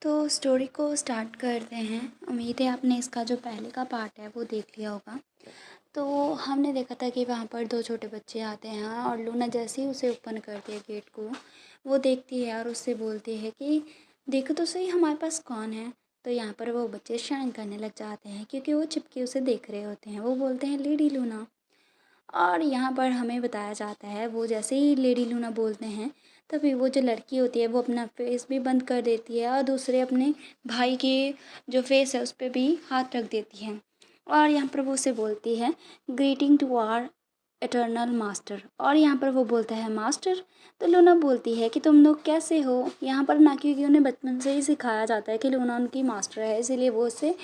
तो स्टोरी को स्टार्ट करते हैं। उम्मीद है आपने इसका जो पहले का पार्ट है वो देख लिया होगा। तो हमने देखा था कि वहाँ पर 2 छोटे बच्चे आते हैं और लूना जैसे ही उसे ओपन करती है गेट को, वो देखती है और उससे बोलती है कि देखो तो सही हमारे पास कौन है। तो यहाँ पर वो बच्चे शाइन करने लग जाते हैं क्योंकि वो छिपके उसे देख रहे होते हैं। वो बोलते हैं लेडी लूना। और यहाँ पर हमें बताया जाता है वो जैसे ही लेडी लूना बोलते हैं तभी वो जो लड़की होती है वो अपना फेस भी बंद कर देती है और दूसरे अपने भाई के जो फेस है उस पर भी हाथ रख देती है। और यहाँ पर वो उसे बोलती है greeting to our eternal master. और यहाँ पर वो बोलता है मास्टर। तो लूना बोलती है कि तुम लोग कैसे हो। यहाँ पर ना क्योंकि उन्हें बचपन से ही सिखाया जाता है कि लूना उनकी मास्टर है, इसीलिए वो उससे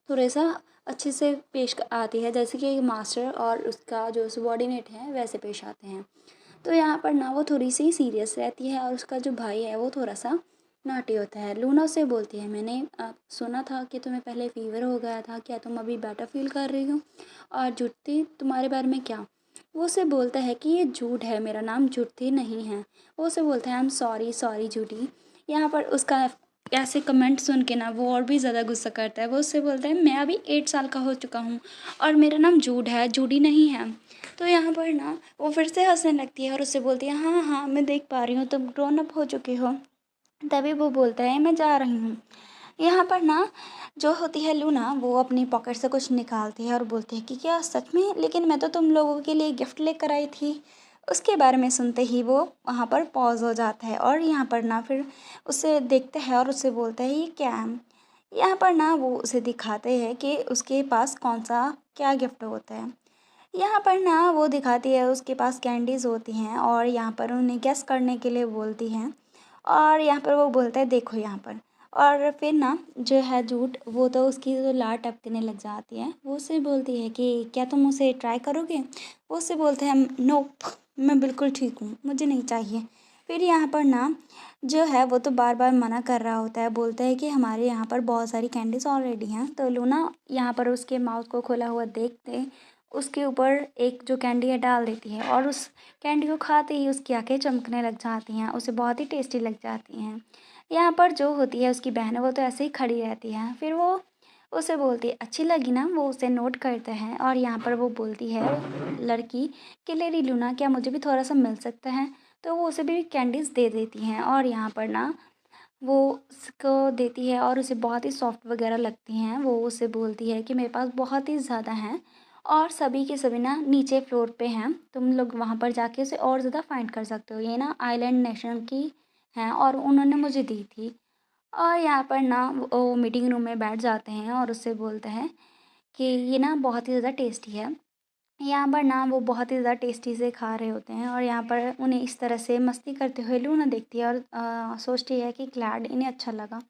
थोड़ा सा अच्छे से पेश आती है, जैसे कि मास्टर और उसका जो सबॉर्डिनेट है वैसे पेश आते हैं। तो यहाँ पर ना वो थोड़ी सी सीरियस रहती है और उसका जो भाई है वो थोड़ा सा नॉटी होता है। लूना उससे बोलती है मैंने सुना था कि तुम्हें पहले फीवर हो गया था, क्या तुम अभी बेटर फील कर रही हो? और जुटती तुम्हारे बारे में क्या? वो उसे बोलता है कि ये झूठ है, मेरा नाम जुटती नहीं है। वो उसे बोलता है I am sorry sorry Judy. यहाँ पर उसका ऐसे कमेंट सुन के ना वो और भी ज़्यादा गुस्सा करता है। वो उससे बोलता है मैं अभी 8 साल का हो चुका हूँ और मेरा नाम जूड है, जूडी नहीं है। तो यहाँ पर ना वो फिर से हंसने लगती है और उससे बोलती है हाँ हाँ मैं देख पा रही हूँ तुम ग्रोन अप हो चुके हो। तभी वो बोलता है मैं जा रही हूँ। यहाँ पर ना जो होती है लूना वो अपनी पॉकेट से कुछ निकालती है और बोलती है कि क्या सच में, लेकिन मैं तो तुम लोगों के लिए गिफ्ट लेकर आई थी। उसके बारे में सुनते ही वो वहाँ पर पॉज हो जाता है और यहाँ पर ना फिर उसे देखता है और उससे बोलता है ये क्या है। यहाँ पर ना वो उसे दिखाते हैं कि उसके पास कौन सा क्या गिफ्ट होता है। यहाँ पर ना वो दिखाती है उसके पास कैंडीज़ होती हैं और यहाँ पर उन्हें गेस करने के लिए बोलती हैं। और यहाँ पर वो बोलता है देखो यहाँ पर। और फिर ना जो है झूठ वो तो उसकी जो लार टपकने लग जाती है। वो उससे बोलती है कि क्या तुम उसे ट्राई करोगे? वो उससे बोलते हैं नो, मैं बिल्कुल ठीक हूँ, मुझे नहीं चाहिए। फिर यहाँ पर ना जो है वो तो बार बार मना कर रहा होता है, बोलता है कि हमारे यहाँ पर बहुत सारी कैंडीज़ ऑलरेडी हैं। तो लूना यहाँ पर उसके माउथ को खोला हुआ देखते उसके ऊपर एक जो कैंडी है डाल देती है और उस कैंडी को खाते ही उसकी आंखें चमकने लग जाती हैं, उसे बहुत ही टेस्टी लग जाती हैं। यहाँ पर जो होती है उसकी बहन वो तो ऐसे ही खड़ी रहती है। फिर वो उसे बोलती है अच्छी लगी ना, वो उसे नोट करते हैं और यहाँ पर वो बोलती है लड़की कि लेडी लूना क्या मुझे भी थोड़ा सा मिल सकता है? तो वो उसे भी कैंडीज़ दे देती हैं और यहाँ पर ना वो उसको देती है और उसे बहुत ही सॉफ्ट वगैरह लगती हैं। वो उसे बोलती है कि मेरे पास बहुत ही ज़्यादा हैं और सभी के सभी ना नीचे फ्लोर पे हैं, तुम लोग वहाँ पर जाके उसे और ज़्यादा फाइंड कर सकते हो। ये ना आइलैंड नेशन की हैं और उन्होंने मुझे दी थी। और यहाँ पर ना वो मीटिंग रूम में बैठ जाते हैं और उससे बोलते हैं कि ये ना बहुत ही ज़्यादा टेस्टी है। यहाँ पर ना वो बहुत ही ज़्यादा टेस्टी से खा रहे होते हैं और यहाँ पर उन्हें इस तरह से मस्ती करते हुए लूना देखती है और सोचती है कि ग्लैड इन्हें अच्छा लगा।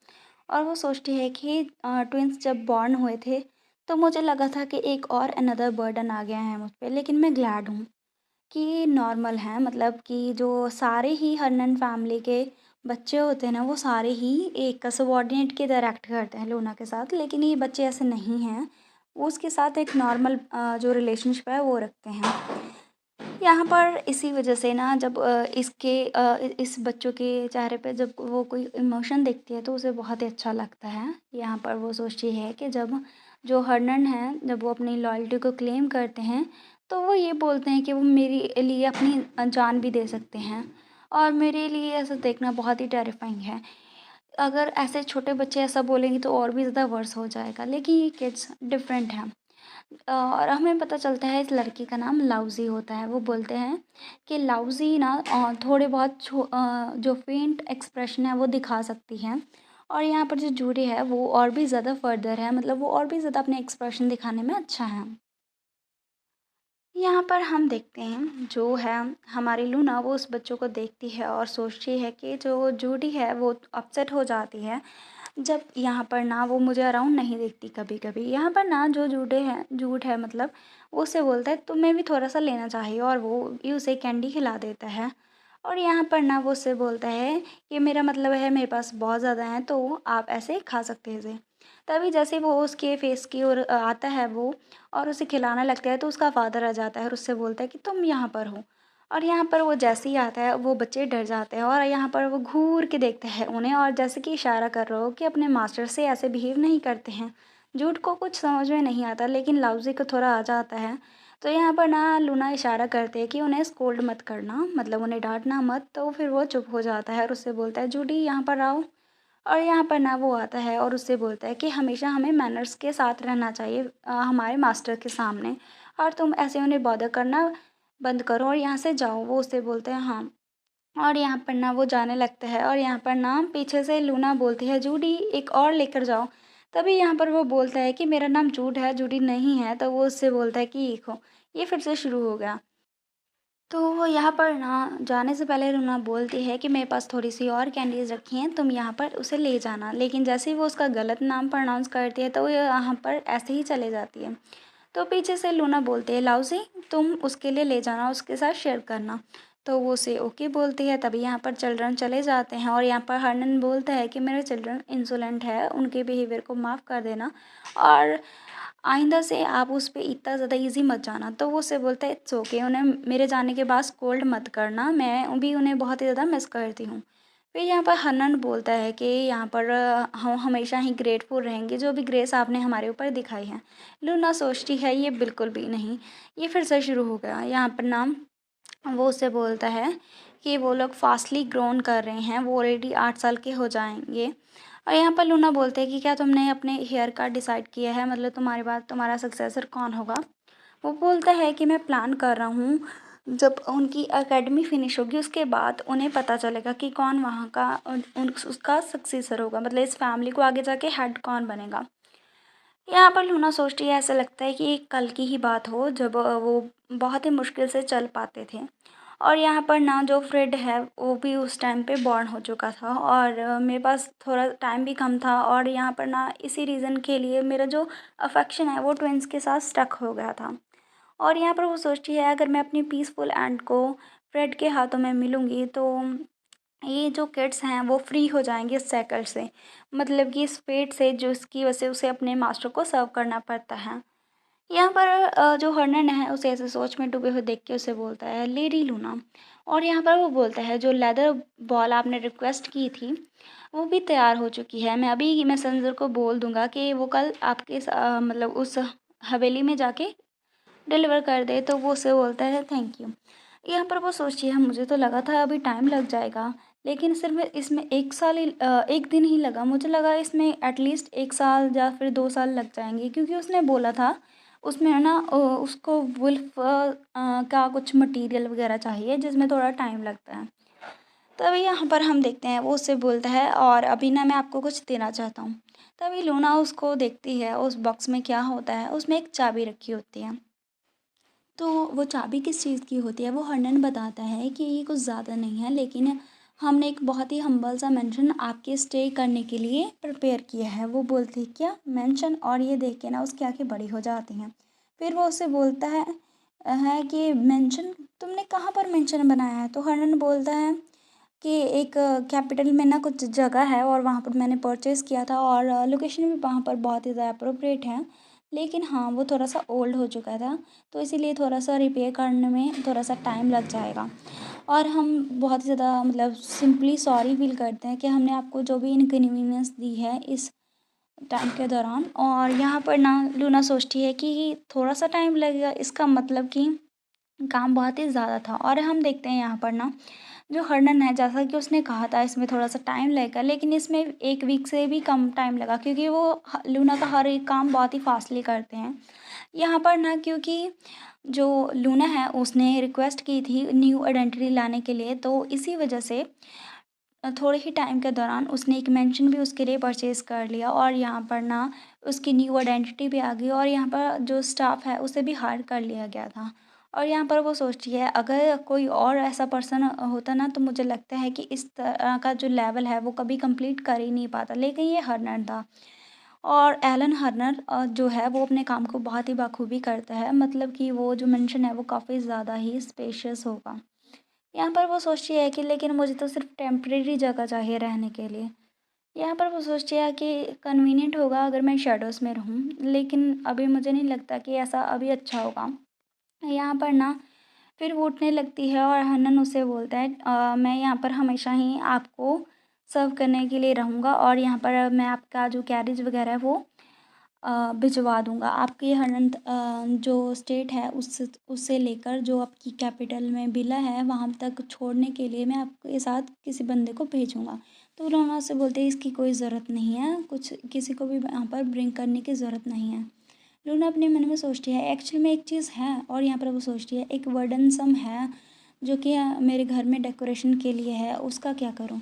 और वो सोचती है कि ट्विंस जब बॉर्न हुए थे तो मुझे लगा था कि एक और अनदर बर्डन आ गया है मुझ पे, लेकिन मैं ग्लैड हूँ कि नॉर्मल हैं। मतलब कि जो सारे ही हर्नन फैमिली के बच्चे होते हैं ना वो सारे ही एक सबॉर्डिनेट की तरह एक्ट करते हैं लूना के साथ, लेकिन ये बच्चे ऐसे नहीं हैं। वो उसके साथ एक नॉर्मल जो रिलेशनशिप है वो रखते हैं। यहाँ पर इसी वजह से ना जब इस बच्चों के चेहरे पे जब वो कोई इमोशन देखती है तो उसे बहुत ही अच्छा लगता है। यहाँ पर वो सोचती है कि जब जो हर्नन हैं जब वो अपनी लॉयल्टी को क्लेम करते हैं तो वो ये बोलते हैं कि वो मेरे लिए अपनी जान भी दे सकते हैं। और मेरे लिए ऐसा देखना बहुत ही टेरिफाइंग है। अगर ऐसे छोटे बच्चे ऐसा बोलेंगे तो और भी ज़्यादा वर्स हो जाएगा, लेकिन ये किड्स डिफरेंट हैं। और हमें पता चलता है इस लड़की का नाम लाउज़ी होता है। वो बोलते हैं कि लाउज़ी ना थोड़े बहुत जो फेंट एक्सप्रेशन है वो दिखा सकती हैं। और यहाँ पर जो जूरी है वो और भी ज़्यादा फर्दर है, मतलब वो और भी ज़्यादा अपने एक्सप्रेशन दिखाने में अच्छा है। यहाँ पर हम देखते हैं जो है हमारी लूना वो उस बच्चों को देखती है और सोचती है कि जो जूडी है वो अपसेट हो जाती है जब यहाँ पर ना वो मुझे अराउंड नहीं देखती कभी कभी। यहाँ पर ना जो झूठ है मतलब वो उसे बोलता है तुम्हें भी थोड़ा सा लेना चाहिए और वो भी उसे कैंडी खिला देता है। और यहाँ पर ना वो उससे बोलता है कि मेरा मतलब है मेरे पास बहुत ज़्यादा है तो आप ऐसे खा सकते हैं इसे। तभी जैसे वो उसके फेस की ओर आता है वो और उसे खिलाने लगता है तो उसका फादर आ जाता है और उससे बोलता है कि तुम यहाँ पर हो। और यहाँ पर वो जैसे ही आता है वो बच्चे डर जाते हैं और यहाँ पर वो घूर के देखते हैं उन्हें और जैसे कि इशारा कर रहे हो कि अपने मास्टर से ऐसे बिहेव नहीं करते हैं। जूड को कुछ समझ में नहीं आता लेकिन लाउज़ी को थोड़ा आ जाता है। तो यहाँ पर ना लूना इशारा करते हैं कि उन्हें स्कोल्ड मत करना, मतलब उन्हें डाँटना मत, तो फिर वो चुप हो जाता है और उससे बोलता है, जूडी यहाँ पर आओ। और यहाँ पर ना वो आता है और उससे बोलता है कि हमेशा हमें मैनर्स के साथ रहना चाहिए हमारे मास्टर के सामने, और तुम ऐसे उन्हें बॉदर करना बंद करो और यहाँ से जाओ। वो उससे बोलते हैं हाँ। और यहाँ पर ना वो जाने लगता है और यहाँ पर ना पीछे से लूना बोलती है, जूडी एक और लेकर जाओ। तभी यहाँ पर वो बोलता है कि मेरा नाम जूड है, जूडी नहीं है। तो वो उससे बोलता है कि देखो ये फिर से शुरू हो गया। तो वो यहाँ पर ना जाने से पहले रूना बोलती है कि मेरे पास थोड़ी-सी और कैंडीज़ रखी हैं, तुम यहाँ पर उसे ले जाना। लेकिन जैसे ही वो उसका गलत नाम प्रोनाउंस करती है तो वो यहाँ पर ऐसे ही चले जाती है। तो पीछे से लूना बोलती है, लाउज़ी तुम उसके लिए ले जाना, उसके साथ शेयर करना। तो वो उसे ओके बोलती है। तभी यहाँ पर चिल्ड्रन चले जाते हैं और यहाँ पर हरनन बोलता है कि मेरे चिल्ड्रन इंसोलेंट है, उनके बिहेवियर को माफ़ कर देना और आइंदा से आप उस पे इतना ज़्यादा ईज़ी मत जाना। तो वो उससे बोलता है इट्स ओके, उन्हें मेरे जाने के बाद स्कोल्ड मत करना, मैं भी उन्हें बहुत ही ज़्यादा मिस करती हूँ। फिर यहाँ पर हनन बोलता है कि यहाँ पर हम हमेशा ही ग्रेटफुल रहेंगे जो भी ग्रेस आपने हमारे ऊपर दिखाई है। लूना सोचती है ये बिल्कुल भी नहीं। ये फिर से शुरू हो गया। यहाँ पर ना वो उससे बोलता है कि वो लोग फास्टली ग्रोन कर रहे हैं, वो ऑलरेडी 8 साल के हो जाएंगे। और यहाँ पर लूना बोलते हैं कि क्या तुमने अपने हेयर का डिसाइड किया है, मतलब तुम्हारे बाद तुम्हारा सक्सेसर कौन होगा। वो बोलता है कि मैं प्लान कर रहा हूँ, जब उनकी एकेडमी फिनिश होगी उसके बाद उन्हें पता चलेगा कि कौन वहाँ का उसका सक्सेसर होगा, मतलब इस फैमिली को आगे जाके हेड कौन बनेगा। यहाँ पर लूना सोचती है ऐसा लगता है कि ये कल की ही बात हो जब वो बहुत ही मुश्किल से चल पाते थे। और यहाँ पर ना जो फ्रेड है वो भी उस टाइम पे बॉर्न हो चुका था और मेरे पास थोड़ा टाइम भी कम था और यहाँ पर ना इसी रीज़न के लिए मेरा जो अफेक्शन है वो ट्विंस के साथ स्टक हो गया था। और यहाँ पर वो सोचती है अगर मैं अपनी पीसफुल एंड को फ्रेड के हाथों में मिलूँगी तो ये जो किड्स हैं वो फ्री हो जाएंगे इस साइकिल से, मतलब कि इस फेट से जो इसकी वजह से उसे अपने मास्टर को सर्व करना पड़ता है। यहाँ पर जो हर्नन है उसे ऐसे सोच में डूबे हुए देख के उसे बोलता है लेडी लूना। और यहाँ पर वो बोलता है जो लेदर बॉल आपने रिक्वेस्ट की थी वो भी तैयार हो चुकी है, मैं अभी मैसेंजर को बोल दूंगा कि वो कल आपके मतलब उस हवेली में जाके डिलीवर कर दे। तो वो उससे बोलता है थैंक यू। यहाँ पर वो सोचिए मुझे तो लगा था अभी टाइम लग जाएगा, लेकिन सिर्फ इसमें 1 साल ही 1 दिन ही लगा। मुझे लगा इसमें एटलीस्ट 1 साल या फिर 2 साल लग जाएंगे, क्योंकि उसने बोला था उसमें है ना उसको वुल्फ का कुछ मटेरियल वगैरह चाहिए जिसमें थोड़ा टाइम लगता है। तभी यहाँ पर हम देखते हैं वो उससे बोलता है और अभी ना मैं आपको कुछ देना चाहता हूँ। तभी लूना उसको देखती है उस बॉक्स में क्या होता है, उसमें एक चाबी रखी होती है। तो वो चाबी किस चीज़ की होती है वो हर्नन बताता है कि ये कुछ ज़्यादा नहीं है, लेकिन हमने एक बहुत ही हम्बल सा मेंशन आपके स्टे करने के लिए प्रिपेयर किया है। वो बोलती है क्या मेंशन, और ये देख के ना उसकी आंखें बड़ी हो जाती हैं। फिर वो उससे बोलता है कि मेंशन तुमने कहाँ पर मेंशन बनाया है। तो हर्नन बोलता है कि एक कैपिटल में ना कुछ जगह है और वहाँ पर मैंने परचेज़ किया था और लोकेशन भी वहाँ पर बहुत ही ज़्यादा अप्रोप्रिएट है। लेकिन हाँ, वो थोड़ा-सा ओल्ड हो चुका था, तो इसीलिए थोड़ा-सा रिपेयर करने में थोड़ा-सा टाइम लग जाएगा। और हम बहुत ही ज़्यादा मतलब सिंपली सॉरी फ़ील करते हैं कि हमने आपको जो भी इनकन्वीनियंस दी है इस टाइम के दौरान। और यहाँ पर ना लूना सोचती है कि थोड़ा-सा टाइम लगेगा, इसका मतलब कि काम बहुत ही ज़्यादा था। और हम देखते हैं यहाँ पर ना जो हर्नन है जैसा कि उसने कहा था इसमें थोड़ा-सा टाइम लगेगा, लेकिन इसमें 1 वीक से भी कम टाइम लगा, क्योंकि वो लूना का हर एक काम बहुत ही फ़ास्टली करते हैं। यहाँ पर ना क्योंकि जो लूना है उसने रिक्वेस्ट की थी न्यू आइडेंटिटी लाने के लिए, तो इसी वजह से थोड़े ही टाइम के दौरान उसने एक मेंशन भी उसके लिए परचेज़ कर लिया और यहाँ पर ना उसकी न्यू आइडेंटिटी भी आ गई और यहाँ पर जो स्टाफ है उसे भी हायर कर लिया गया था। और यहाँ पर वो सोचती है अगर कोई और ऐसा पर्सन होता ना तो मुझे लगता है कि इस तरह का जो लेवल है वो कभी कंप्लीट कर ही नहीं पाता, लेकिन ये हर्नर था। और एलन हर्नर जो है वो अपने काम को बहुत ही बखूबी करता है, मतलब कि वो जो मेंशन है वो काफ़ी ज़्यादा ही स्पेशियस होगा। यहाँ पर वो सोचती है कि लेकिन मुझे तो सिर्फ टेम्परेरी जगह चाहिए रहने के लिए। यहाँ पर वो सोचती है कि कन्वीनियंट होगा अगर मैं शैडोज़ में रहूँ, लेकिन अभी मुझे नहीं लगता कि ऐसा अभी अच्छा होगा। यहाँ पर ना फिर वो उठने लगती है और हनन उसे बोलता है मैं यहाँ पर हमेशा ही आपको सर्व करने के लिए रहूँगा और यहाँ पर मैं आपका जो कैरेज वगैरह है वो भिजवा दूँगा। आपकी हनन जो स्टेट है उससे लेकर जो आपकी कैपिटल में विला है वहाँ तक छोड़ने के लिए मैं आपके साथ किसी बंदे को भेजूँगा। तो लूना से बोलते हैं इसकी कोई ज़रूरत नहीं है, कुछ किसी को भी यहाँ पर ब्रिंग करने की ज़रूरत नहीं है। लूना अपने मन में सोचती है एक्चुअल में एक चीज़ है और यहाँ पर वो सोचती है एक बर्डनसम है जो कि मेरे घर में डेकोरेशन के लिए है, उसका क्या करूँ।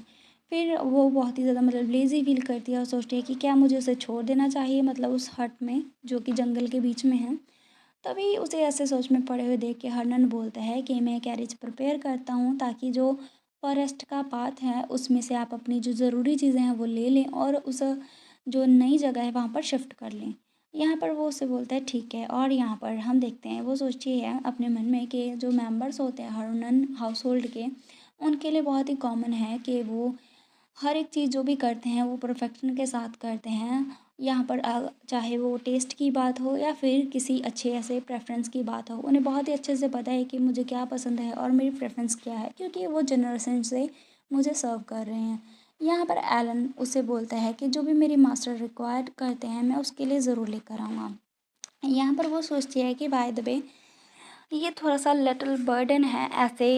फिर वो बहुत ही ज़्यादा मतलब लेज़ी फील करती है और सोचती है कि क्या मुझे उसे छोड़ देना चाहिए, मतलब उस हट में जो कि जंगल के बीच में है। तभी उसे ऐसे सोच में पड़े हुए देख के हरनन बोलता है कि मैं कैरेज प्रिपेयर करता हूँ ताकि जो फॉरेस्ट का पाथ है उसमें से आप अपनी जो ज़रूरी चीज़ें हैं वो ले लें और उस जो नई जगह है वहाँ पर शिफ्ट कर लें। यहाँ पर वो उससे बोलता है ठीक है। और यहाँ पर हम देखते हैं वो सोचती है अपने मन में कि जो मेंबर्स होते हैं हरनन हाउस होल्ड के, उनके लिए बहुत ही कॉमन है कि वो हर एक चीज़ जो भी करते हैं वो परफेक्शन के साथ करते हैं। यहाँ पर चाहे वो टेस्ट की बात हो या फिर किसी अच्छे ऐसे प्रेफ़रेंस की बात हो, उन्हें बहुत ही अच्छे से पता है कि मुझे क्या पसंद है और मेरी प्रेफ़रेंस क्या है, क्योंकि वो जनरेशन से मुझे सर्व कर रहे हैं। यहाँ पर एलन उसे बोलता है कि जो भी मेरे मास्टर रिक्वायर करते हैं मैं उसके लिए ज़रूर लेकर आऊँगा। यहाँ पर वो सोचती है कि बाय द वे ये थोड़ा-सा लिटिल बर्डन है ऐसे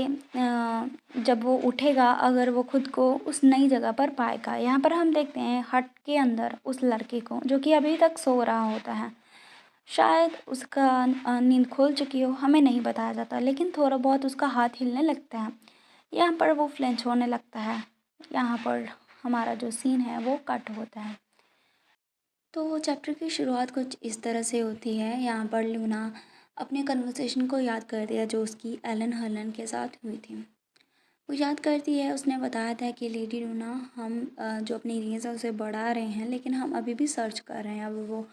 जब वो उठेगा अगर वो खुद को उस नई जगह पर पाएगा। यहाँ पर हम देखते हैं हट के अंदर उस लड़के को जो कि अभी तक सो रहा होता है। शायद उसका नींद खुल चुकी हो, हमें नहीं बताया जाता, लेकिन थोड़ा बहुत उसका हाथ हिलने लगता है। यहाँ पर वो फ्लिंच होने लगता है। यहाँ पर हमारा जो सीन है वो कट होता है। तो चैप्टर की शुरुआत कुछ इस तरह से होती है। यहाँ पर लूना अपने कन्वर्सेशन को याद करती है जो उसकी एलन हर्लन के साथ हुई थी। वो याद करती है उसने बताया था कि लेडी लूना हम जो अपनी रील्स है उसे बढ़ा रहे हैं, लेकिन हम अभी भी सर्च कर रहे हैं। अब वो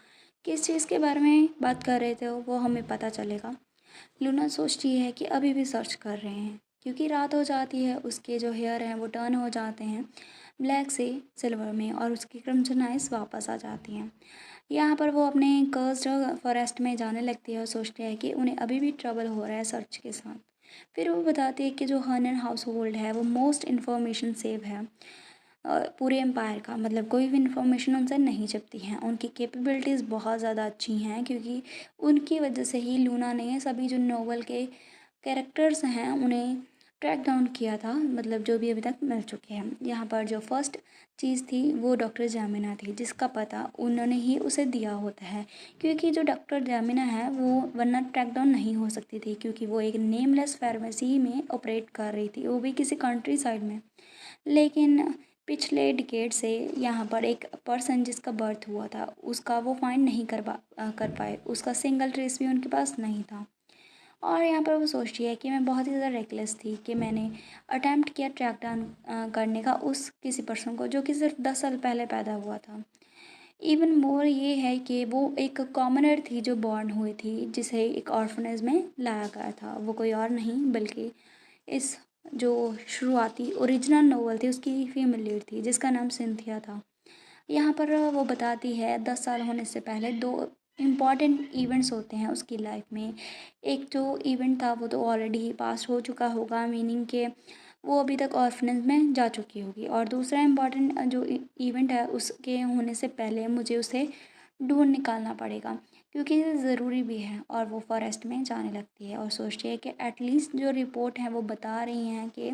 किस चीज़ के बारे में बात कर रहे थे वो हमें पता चलेगा। लूना सोचती है कि अभी भी सर्च कर रहे हैं क्योंकि रात हो जाती है, उसके जो हेयर हैं वो टर्न हो जाते हैं ब्लैक से सिल्वर में और उसकी क्रिम्सन आइज वापस आ जाती हैं। यहाँ पर वो अपने कर्स्ड फॉरेस्ट में जाने लगती है और सोचती है कि उन्हें अभी भी ट्रबल हो रहा है सर्च के साथ। फिर वो बताती है कि जो हर्नन हाउस होल्ड है वो मोस्ट इन्फॉर्मेशन सेव है पूरे एम्पायर का, मतलब कोई भी इन्फॉर्मेशन उनसे नहीं छपती हैं। उनकी कैपेबिलिटीज़ बहुत ज़्यादा अच्छी हैं क्योंकि उनकी वजह से ही लूना ने सभी जो नोवेल के कैरेक्टर्स हैं उन्हें ट्रैक डाउन किया था, मतलब जो भी अभी तक मिल चुके हैं। यहाँ पर जो फर्स्ट चीज़ थी वो डॉक्टर जामिना थी जिसका पता उन्होंने ही उसे दिया होता है, क्योंकि जो डॉक्टर जामिना है वो वरना ट्रैक डाउन नहीं हो सकती थी क्योंकि वो एक नेमलेस फार्मेसी में ऑपरेट कर रही थी, वो भी किसी कंट्री साइड में। लेकिन पिछले डिकेड से यहाँ पर एक पर्सन जिसका बर्थ हुआ था उसका वो फाइंड नहीं कर पाए, उसका सिंगल ट्रेस भी उनके पास नहीं था। और यहाँ पर वो सोचती है कि मैं बहुत ही ज़्यादा रेकलेस थी कि मैंने अटैम्प्ट किया ट्रैक डाउन करने का उस किसी पर्सन को जो कि सिर्फ 10 साल पहले पैदा हुआ था। इवन मोर ये है कि वो एक कॉमनर थी जो बॉर्न हुई थी जिसे एक ऑर्फनेज में लाया गया था। वो कोई और नहीं बल्कि इस जो शुरुआती ओरिजिनल नोवेल थी उसकी फीमेल लीड थी जिसका नाम सिंथिया था। यहाँ पर वो बताती है 10 साल होने से पहले 2 इम्पॉर्टेंट इवेंट्स होते हैं उसकी लाइफ में। एक जो इवेंट था वो तो ऑलरेडी पास हो चुका होगा, मीनिंग के वो अभी तक ऑर्फनेज में जा चुकी होगी, और दूसरा इम्पॉर्टेंट जो इवेंट है उसके होने से पहले मुझे उसे ढूंढ निकालना पड़ेगा क्योंकि ये ज़रूरी भी है। और वो फॉरेस्ट में जाने लगती है और सोचती है कि एटलीस्ट जो रिपोर्ट है वो बता रही हैं कि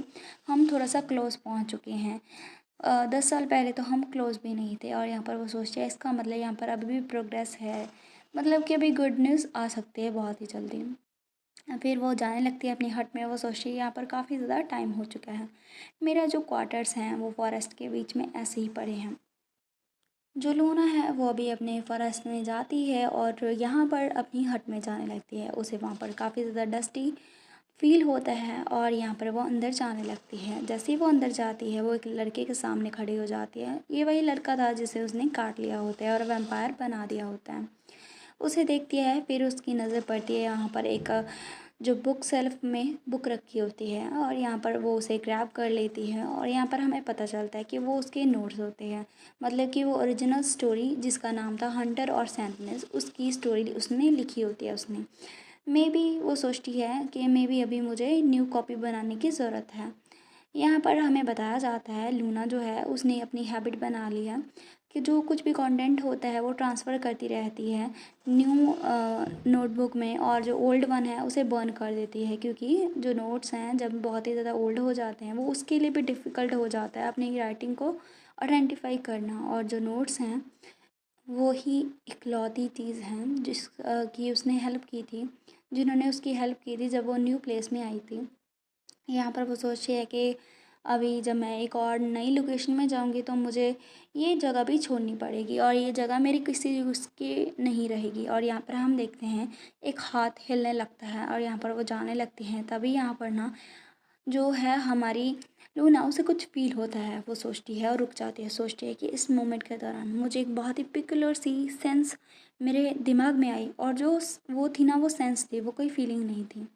हम थोड़ा सा क्लोज पहुंच चुके हैं। 10 साल पहले तो हम क्लोज भी नहीं थे। और यहाँ पर वो सोचते हैं इसका मतलब यहाँ पर अभी भी प्रोग्रेस है, मतलब कि अभी गुड न्यूज़ आ सकती है बहुत ही जल्दी। फिर वो जाने लगती है अपनी हट में। वो सोचती है यहाँ पर काफ़ी ज़्यादा टाइम हो चुका है, मेरा जो क्वार्टर्स हैं वो फॉरेस्ट के बीच में ऐसे ही पड़े हैं। जो लूना है वो अभी अपने फॉरेस्ट में जाती है और यहाँ पर अपनी हट में जाने लगती है। उसे वहाँ पर काफ़ी ज़्यादा डस्टी फील होता है और यहाँ पर वो अंदर जाने लगती है। जैसे ही वो अंदर जाती है वो एक लड़के के सामने खड़ी हो जाती है। ये वही लड़का था जिसे उसने काट लिया होता है और वैम्पायर बना दिया होता है। उसे देखती है, फिर उसकी नज़र पड़ती है यहाँ पर एक जो बुक सेल्फ में बुक रखी होती है और यहाँ पर वो उसे ग्रैब कर लेती है। और यहाँ पर हमें पता चलता है कि वो उसके नोट्स होते हैं, मतलब कि वो ओरिजिनल स्टोरी जिसका नाम था हंटर और सैंटनेस उसकी स्टोरी उसने लिखी होती है उसने। मे बी वो सोचती है कि मे बी अभी मुझे न्यू कॉपी बनाने की ज़रूरत है। यहाँ पर हमें बताया जाता है लूना जो है उसने अपनी हैबिट बना ली है कि जो कुछ भी कंटेंट होता है वो ट्रांसफ़र करती रहती है न्यू नोटबुक में, और जो ओल्ड वन है उसे बर्न कर देती है, क्योंकि जो नोट्स हैं जब बहुत ही ज़्यादा ओल्ड हो जाते हैं वो उसके लिए भी डिफ़िकल्ट हो जाता है अपनी राइटिंग को आइडेंटिफाई करना। और जो नोट्स हैं वो ही इकलौती चीज़ है की उसने हेल्प की थी, जिन्होंने उसकी हेल्प की थी जब वो न्यू प्लेस में आई थी। यहाँ पर वो सोच रही है कि अभी जब मैं एक और नई लोकेशन में जाऊँगी तो मुझे ये जगह भी छोड़नी पड़ेगी और ये जगह मेरी किसी यूज़ की नहीं रहेगी। और यहाँ पर हम देखते हैं एक हाथ हिलने लगता है और यहाँ पर वो जाने लगती हैं। तभी यहाँ पर ना जो है हमारी लूना, उसे कुछ फ़ील होता है। वो सोचती है और रुक जाती है, सोचती है कि इस मोमेंट के दौरान मुझे एक बहुत ही पिक्युलर सी सेंस मेरे दिमाग में आई, और जो वो थी ना, वो सेंस थी, वो कोई फीलिंग नहीं थी।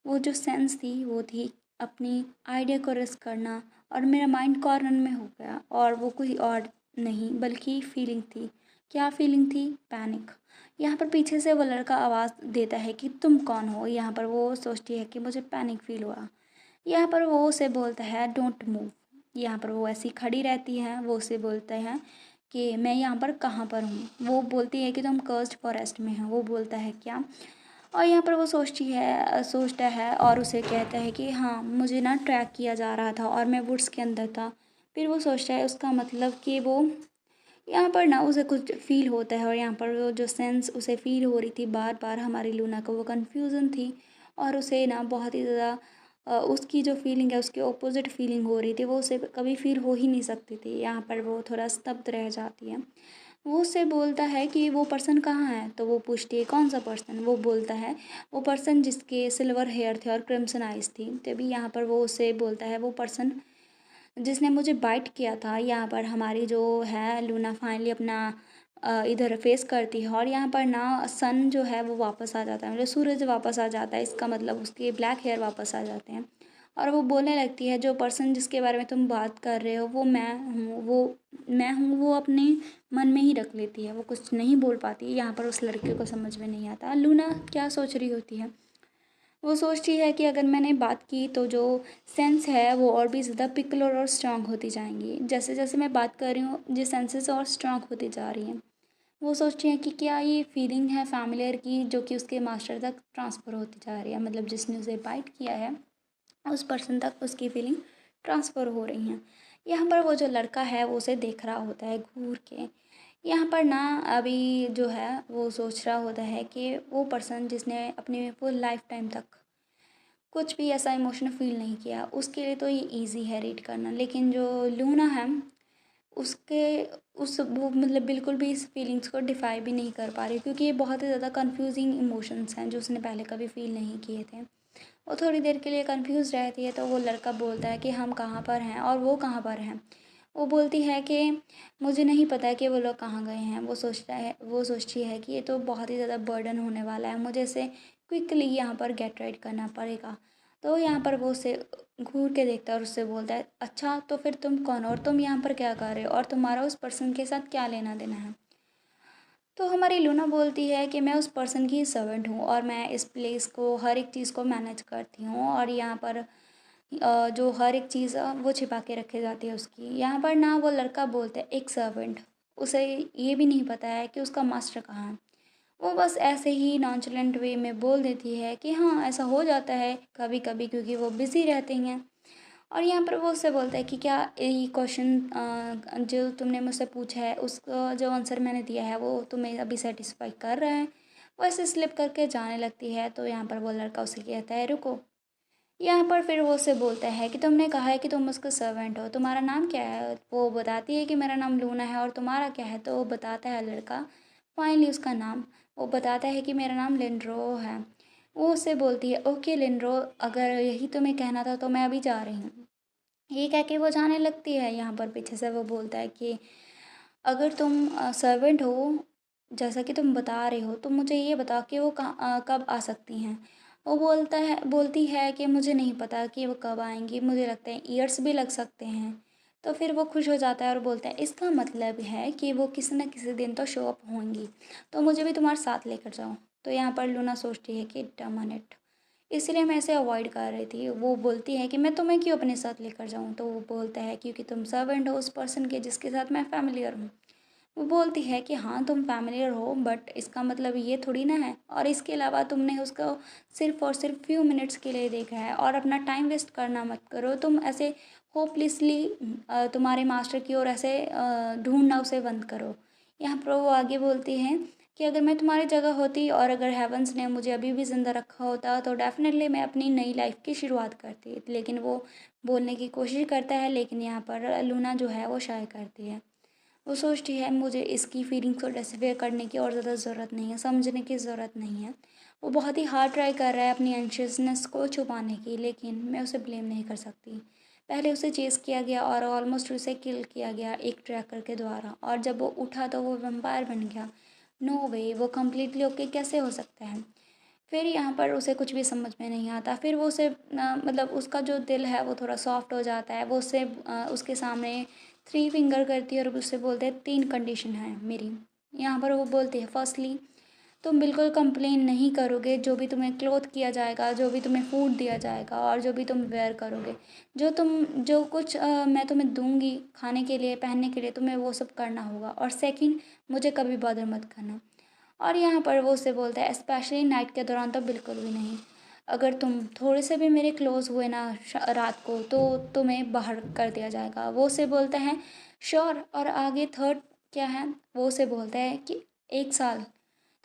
वो जो सेंस थी वो थी अपनी आइडिया को रिस्क करना, और मेरा माइंड कॉर्नर में हो गया और वो कोई और नहीं बल्कि फीलिंग थी। क्या फीलिंग थी? पैनिक। यहाँ पर पीछे से वो लड़का आवाज़ देता है कि तुम कौन हो। यहाँ पर वो सोचती है कि मुझे पैनिक फील हुआ। यहाँ पर वो उसे बोलता है डोंट मूव। यहाँ पर वो ऐसी खड़ी रहती है। वो उसे बोलते हैं कि मैं यहाँ पर कहाँ पर हूँ। वो बोलती है कि तुम कर्स्ड फॉरेस्ट में हो। वो बोलता है क्या? और यहाँ पर वो सोचता है और उसे कहता है कि हाँ, मुझे ना ट्रैक किया जा रहा था और मैं वुड्स के अंदर था। फिर वो सोचता है उसका मतलब कि वो यहाँ पर ना उसे कुछ फ़ील होता है, और यहाँ पर वो जो सेंस उसे फ़ील हो रही थी बार बार हमारी लूना को, वो कन्फ्यूज़न थी। और उसे ना बहुत ही ज़्यादा उसकी जो फीलिंग है उसके ऑपोजिट फीलिंग हो रही थी। वो उसे कभी फ़ील हो ही नहीं सकती थी। यहाँ पर वो थोड़ा स्तब्ध रह जाती है। वो उससे बोलता है कि वो पर्सन कहाँ है? तो वो पूछती है कौन सा पर्सन? वो बोलता है वो पर्सन जिसके सिल्वर हेयर थे और क्रिम्सन आइज़ थी। तभी यहाँ पर वो उससे बोलता है वो पर्सन जिसने मुझे बाइट किया था। यहाँ पर हमारी जो है लूना फाइनली अपना इधर फेस करती है, और यहाँ पर ना सन जो है वो वापस आ जाता है, मतलब सूरज वापस आ जाता है। इसका मतलब उसके ब्लैक हेयर वापस आ जाते हैं। और वो बोलने लगती है जो पर्सन जिसके बारे में तुम बात कर रहे हो वो मैं हूँ। वो अपने मन में ही रख लेती है, वो कुछ नहीं बोल पाती। यहाँ पर उस लड़के को समझ में नहीं आता लूना क्या सोच रही होती है। वो सोचती है कि अगर मैंने बात की तो जो सेंस है वो और भी ज़्यादा पिकुलर और स्ट्रांग होती जाएंगी। जैसे जैसे मैं बात कर रही हूँ ये सेंसेस और स्ट्रांग होती जा रही हैं। वो सोचती हैं कि क्या ये फीलिंग है फैमिलियर की जो कि उसके मास्टर तक ट्रांसफ़र होती जा रही है, मतलब जिसने उसे बाइट किया है उस पर्सन तक उसकी फीलिंग ट्रांसफ़र हो रही हैं। यहाँ पर वो जो लड़का है वो उसे देख रहा होता है घूर के। यहाँ पर ना अभी जो है वो सोच रहा होता है कि वो पर्सन जिसने अपनी फुल लाइफ टाइम तक कुछ भी ऐसा इमोशन फ़ील नहीं किया उसके लिए तो ये ईज़ी है रीड करना, लेकिन जो लूना है उसके उस वो मतलब बिल्कुल भी इस फीलिंग्स को डिफ़ाई भी नहीं कर पा रही, क्योंकि ये बहुत ही ज़्यादा कंफ्यूजिंग इमोशंस हैं जो उसने पहले कभी फ़ील नहीं किए थे। वो थोड़ी देर के लिए कंफ्यूज रहती है तो वो लड़का बोलता है कि हम कहाँ पर हैं और वो कहाँ पर हैं। वो बोलती है कि मुझे नहीं पता कि वो लोग कहाँ गए हैं। वो सोचती है कि ये तो बहुत ही ज़्यादा बर्डन होने वाला है, मुझे इसे क्विकली यहाँ पर गेट राइट करना पड़ेगा। तो यहाँ पर वो उसे घूर के देखता है और उससे बोलता है अच्छा तो फिर तुम कौन हो और तुम यहाँ पर क्या कर रहे हो और तुम्हारा उस पर्सन के साथ क्या लेना देना है। तो हमारी लूना बोलती है कि मैं उस पर्सन की सर्वेंट हूँ और मैं इस प्लेस को हर एक चीज़ को मैनेज करती हूँ, और यहाँ पर जो हर एक चीज़ वो छिपा के रखी जाती है उसकी। यहाँ पर ना वो लड़का बोलता है एक सर्वेंट, उसे ये भी नहीं पता है कि उसका मास्टर कहाँ है। वो बस ऐसे ही नॉनचलेंट वे में बोल देती है कि हाँ ऐसा हो जाता है कभी कभी क्योंकि वो बिज़ी रहती हैं। और यहाँ पर वो उससे बोलता है कि क्या ये क्वेश्चन जो तुमने मुझसे पूछा है उसका जो आंसर मैंने दिया है वो तुम्हें अभी सेटिस्फाई कर रहा है। वो ऐसे स्लिप करके जाने लगती है तो यहाँ पर वो लड़का उसे कहता है रुको। यहाँ पर फिर वो उससे बोलता है कि तुमने कहा है कि तुम उसका सर्वेंट हो, तुम्हारा नाम क्या है? वो बताती है कि मेरा नाम लूना है, और तुम्हारा क्या है? तो वो बताता है लड़का फाइनली उसका नाम। वो बताता है कि मेरा नाम लिंड्रो है। वो उससे बोलती है ओके लिंड्रो, अगर यही तुम्हें कहना था तो मैं अभी जा रही हूँ। ये कह के वो जाने लगती है। यहाँ पर पीछे से वो बोलता है कि अगर तुम सर्वेंट हो जैसा कि तुम बता रहे हो तो मुझे ये बताओ कि वो कब आ सकती हैं। वो बोलती है कि मुझे नहीं पता कि वो कब आएंगी, मुझे लगता है ईयर्स भी लग सकते हैं। तो फिर वो खुश हो जाता है और बोलता है इसका मतलब है कि वो किसी न किसी दिन तो शो अप होंगी, तो मुझे भी तुम्हारे साथ लेकर जाओ। तो यहाँ पर लूना सोचती है कि डमन इट, इसलिए मैं इसे अवॉइड कर रही थी। वो बोलती है कि मैं तुम्हें क्यों अपने साथ लेकर जाऊँ, तो वो बोलता है क्योंकि तुम सर्वेंट हो उस पर्सन के जिसके साथ मैं फ़ैमिलियर हूँ। वो बोलती है कि हाँ तुम फ़ैमिलियर हो बट इसका मतलब ये थोड़ी ना है, और इसके अलावा तुमने उसको सिर्फ़ और सिर्फ फ्यू मिनट्स के लिए देखा है, और अपना टाइम वेस्ट करना मत करो। तुम ऐसे होपलेसली तुम्हारे मास्टर की ओर ऐसे ढूंढना उसे बंद करो। यहाँ पर वो आगे बोलती हैं कि अगर मैं तुम्हारी जगह होती और अगर हेवंस ने मुझे अभी भी ज़िंदा रखा होता तो डेफ़िनेटली मैं अपनी नई लाइफ़ की शुरुआत करती। लेकिन वो बोलने की कोशिश करता है, लेकिन यहाँ पर लूना जो है वो शाय करती है। वो सोचती है मुझे इसकी फीलिंग्स को डिसअपियर करने की और ज़्यादा ज़रूरत नहीं है, समझने की ज़रूरत नहीं है। वो बहुत ही हार्ड ट्राई कर रहा है अपनी एंशियसनेस को छुपाने की, लेकिन मैं उसे ब्लेम नहीं कर सकती। पहले उसे चेज़ किया गया और ऑलमोस्ट उसे किल किया गया एक ट्रैकर के द्वारा, और जब वो उठा तो वो वैम्पायर बन गया। नो वे, वो कम्प्लीटली ओके कैसे हो सकता है? फिर यहाँ पर उसे कुछ भी समझ में नहीं आता। फिर वो उसे मतलब उसका जो दिल है वो थोड़ा सॉफ्ट हो जाता है। वो उसे उसके सामने थ्री फिंगर करती है और उससे बोलते हैं 3 कंडीशन है मेरी। यहाँ पर वो बोलती है फर्स्टली, तुम बिल्कुल कंप्लेन नहीं करोगे, जो भी तुम्हें क्लोथ किया जाएगा, जो भी तुम्हें फूड दिया जाएगा और जो भी तुम वेयर करोगे, जो कुछ मैं तुम्हें दूँगी खाने के लिए, पहनने के लिए, तुम्हें वो सब करना होगा। और सेकंड, मुझे कभी बॉदर मत करना। और यहाँ पर वो उससे बोलता है स्पेशली नाइट के दौरान तो बिल्कुल भी नहीं। अगर तुम थोड़े से भी मेरे क्लोज़ हुए ना रात को, तो तुम्हें बाहर कर दिया जाएगा। वो उसे बोलता है श्योर। और आगे थर्ड क्या है, वो उसे बोलता है कि 1 साल,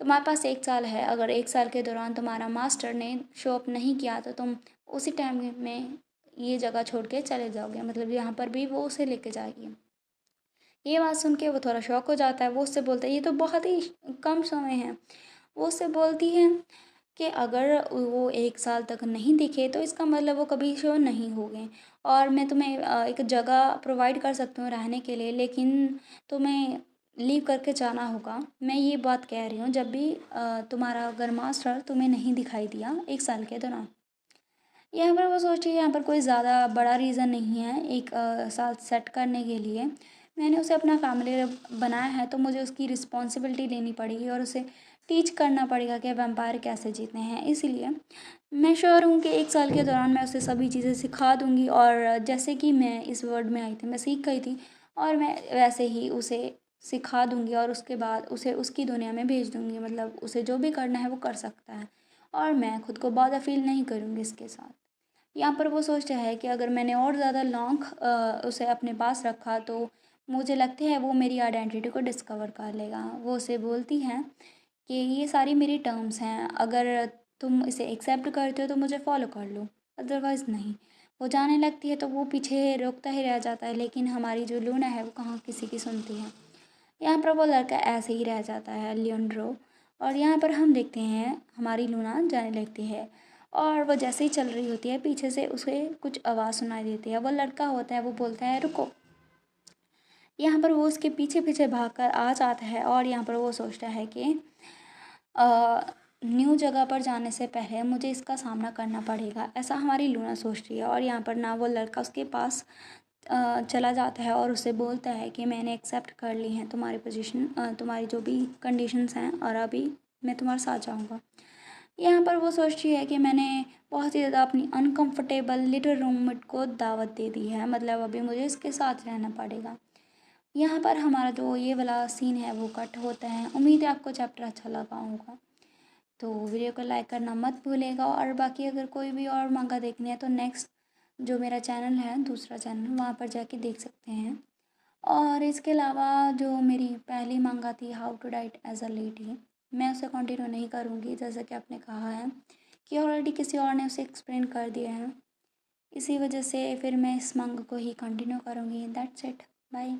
तुम्हारे पास 1 साल है। अगर 1 साल के दौरान तुम्हारा मास्टर ने शो अप नहीं किया तो तुम उसी टाइम में ये जगह छोड़ के चले जाओगे। मतलब यहाँ पर भी वो उसे लेके जाएगी। ये बात सुन के वो थोड़ा शॉक हो जाता है। वो उससे बोलता है ये तो बहुत ही कम समय है। वो उससे बोलती है कि अगर वो 1 साल तक नहीं दिखे तो इसका मतलब वो कभी श्योर नहीं होंगे, और मैं तुम्हें एक जगह प्रोवाइड कर सकती हूँ रहने के लिए, लेकिन तुम्हें लीव करके जाना होगा। मैं ये बात कह रही हूँ जब भी तुम्हारा अगर मास्टर तुम्हें नहीं दिखाई दिया 1 साल के दौरान। यहाँ पर वो सोचिए यहाँ पर कोई ज़्यादा बड़ा रीज़न नहीं है एक साथ सेट करने के लिए। मैंने उसे अपना फैमिली बनाया है तो मुझे उसकी रिस्पॉन्सिबिलिटी लेनी पड़ेगी और उसे टीच करना पड़ेगा कि वैम्पायर कैसे जीतने हैं। इसीलिए मैं श्योर हूँ कि 1 साल के दौरान मैं उसे सभी चीज़ें सिखा दूँगी, और जैसे कि मैं इस वर्ल्ड में आई थी, मैं सीख गई थी, और मैं वैसे ही उसे सिखा दूँगी और उसके बाद उसे उसकी दुनिया में भेज दूँगी। मतलब उसे जो भी करना है वो कर सकता है, और मैं खुद को बाधा फ़ील नहीं करूँगी इसके साथ। यहाँ पर वो सोचता है कि अगर मैंने और ज़्यादा लॉन्ग उसे अपने पास रखा तो मुझे लगता है वो मेरी आइडेंटिटी को डिस्कवर कर लेगा। वो उसे बोलती हैं कि ये सारी मेरी टर्म्स हैं, अगर तुम इसे एक्सेप्ट करते हो तो मुझे फॉलो कर लो, अदरवाइज़ नहीं। वो जाने लगती है तो वो पीछे रोकता ही रह जाता है, लेकिन हमारी जो लूना है वो कहाँ किसी की सुनती है। यहाँ पर वो लड़का ऐसे ही रह जाता है लियोन्ड्रो, और यहाँ पर हम देखते हैं हमारी लूना जाने लगती है, और वो जैसे ही चल रही होती है पीछे से उसे कुछ आवाज़ सुनाई देती है। वो लड़का होता है, वो बोलता है रुको। यहाँ पर वो उसके पीछे पीछे भागकर आ जाता है, और यहाँ पर वो सोचता है कि न्यू जगह पर जाने से पहले मुझे इसका सामना करना पड़ेगा, ऐसा हमारी लूना सोचती है। और यहाँ पर ना वो लड़का उसके पास चला जाता है और उसे बोलता है कि मैंने एक्सेप्ट कर ली है तुम्हारी पोजीशन, तुम्हारी जो भी कंडीशंस हैं, और अभी मैं तुम्हारे साथ जाऊँगा। यहाँ पर वो सोचती है कि मैंने बहुत ही ज़्यादा अपनी अनकंफर्टेबल लिटिल रूममेट को दावत दे दी है, मतलब अभी मुझे इसके साथ रहना पड़ेगा। यहाँ पर हमारा जो ये वाला सीन है वो कट होता है। उम्मीद है आपको चैप्टर अच्छा लगा होगा। तो वीडियो को लाइक करना मत भूलेगा, और बाकी अगर कोई भी और मांगा देखनी है तो नेक्स्ट जो मेरा चैनल है, दूसरा चैनल, वहाँ पर जाके देख सकते हैं। और इसके अलावा जो मेरी पहली मांगा थी how to write as a lady, मैं उसे कंटिन्यू नहीं करूँगी, जैसा कि आपने कहा है कि ऑलरेडी किसी और ने उसे एक्सप्लेन कर दिया है। इसी वजह से फिर मैं इस मांगा को ही कंटिन्यू करूँगी। That's it, bye.